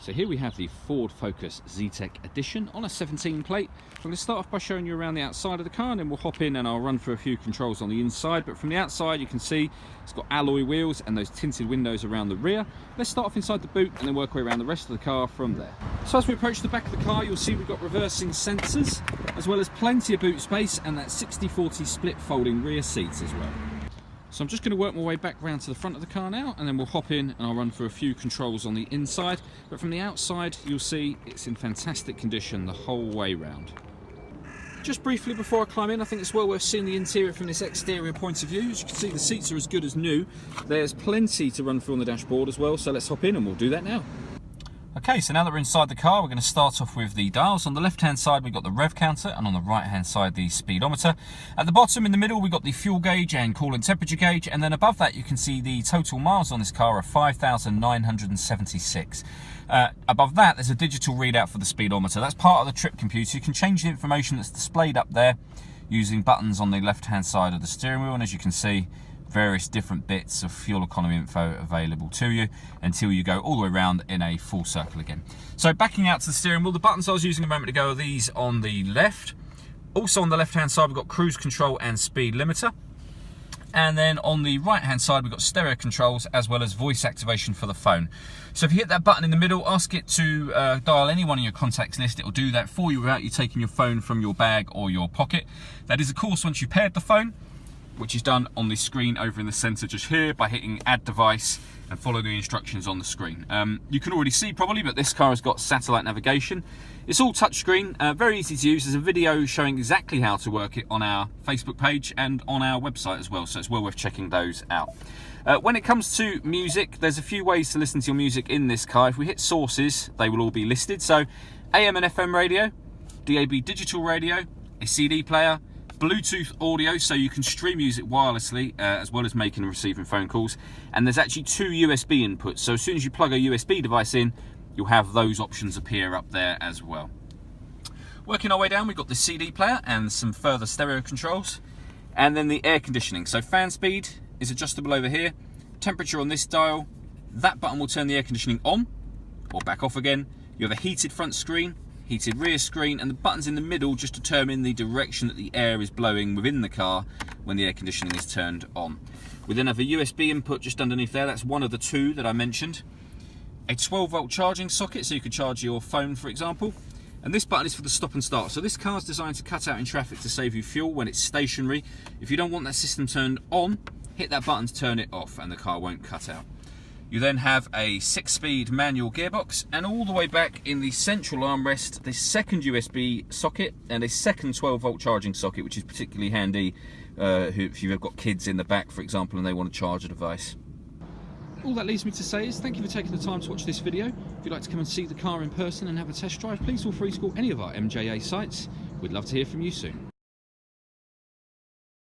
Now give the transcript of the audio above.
So here we have the Ford Focus Zetec Edition on a 17 plate. I'm going to start off by showing you around the outside of the car, and then we'll hop in and I'll run through a few controls on the inside. But from the outside you can see it's got alloy wheels and those tinted windows around the rear. Let's start off inside the boot and then work our way around the rest of the car from there. So as we approach the back of the car, you'll see we've got reversing sensors, as well as plenty of boot space and that 60/40 split folding rear seats as well. So I'm just going to work my way back round to the front of the car now, and then we'll hop in and I'll run through a few controls on the inside. But from the outside you'll see it's in fantastic condition the whole way round. Just briefly before I climb in, I think it's well worth seeing the interior from this exterior point of view. As you can see, the seats are as good as new. There's plenty to run through on the dashboard as well, so let's hop in and we'll do that now. Okay, so now that we're inside the car, we're going to start off with the dials. On the left-hand side, we've got the rev counter, and on the right-hand side, the speedometer. At the bottom, in the middle, we've got the fuel gauge and coolant temperature gauge, and then above that, you can see the total miles on this car are 5,976. Above that, there's a digital readout for the speedometer. That's part of the trip computer. You can change the information that's displayed up there using buttons on the left-hand side of the steering wheel, and as you can see, various different bits of fuel economy info available to you until you go all the way around in a full circle again. So backing out to the steering wheel, the buttons I was using a moment ago are these on the left. Also on the left hand side we've got cruise control and speed limiter. And then on the right hand side we've got stereo controls as well as voice activation for the phone. So if you hit that button in the middle, ask it to dial any one of your contacts list, it will do that for you without you taking your phone from your bag or your pocket. That is of course once you've paired the phone, which is done on the screen over in the center just here by hitting add device and follow the instructions on the screen. You can already see probably, but this car has got satellite navigation. It's all touchscreen, very easy to use. There's a video showing exactly how to work it on our Facebook page and on our website as well, so it's well worth checking those out. When it comes to music, there's a few ways to listen to your music in this car. If we hit sources, they will all be listed. So AM and FM radio, DAB digital radio, a CD player, Bluetooth audio, so you can stream music wirelessly as well as making and receiving phone calls, and there's actually 2 USB inputs, so as soon as you plug a USB device in, you'll have those options appear up there as well. Working our way down, we've got the CD player and some further stereo controls, and then the air conditioning. So fan speed is adjustable over here, temperature on this dial, that button will turn the air conditioning on or back off again. You have a heated front screen, heated rear screen, and the buttons in the middle just determine the direction that the air is blowing within the car when the air conditioning is turned on. We then have a USB input just underneath there. That's one of the 2 that I mentioned. A 12-volt charging socket, so you could charge your phone, for example. And this button is for the stop and start. So this car is designed to cut out in traffic to save you fuel when it's stationary. If you don't want that system turned on, hit that button to turn it off and the car won't cut out. You then have a 6-speed manual gearbox, and all the way back in the central armrest, this second USB socket and a second 12-volt charging socket, which is particularly handy if you've got kids in the back, for example, and they want to charge a device. All that leaves me to say is thank you for taking the time to watch this video. If you'd like to come and see the car in person and have a test drive, please feel free to call any of our MJA sites. We'd love to hear from you soon.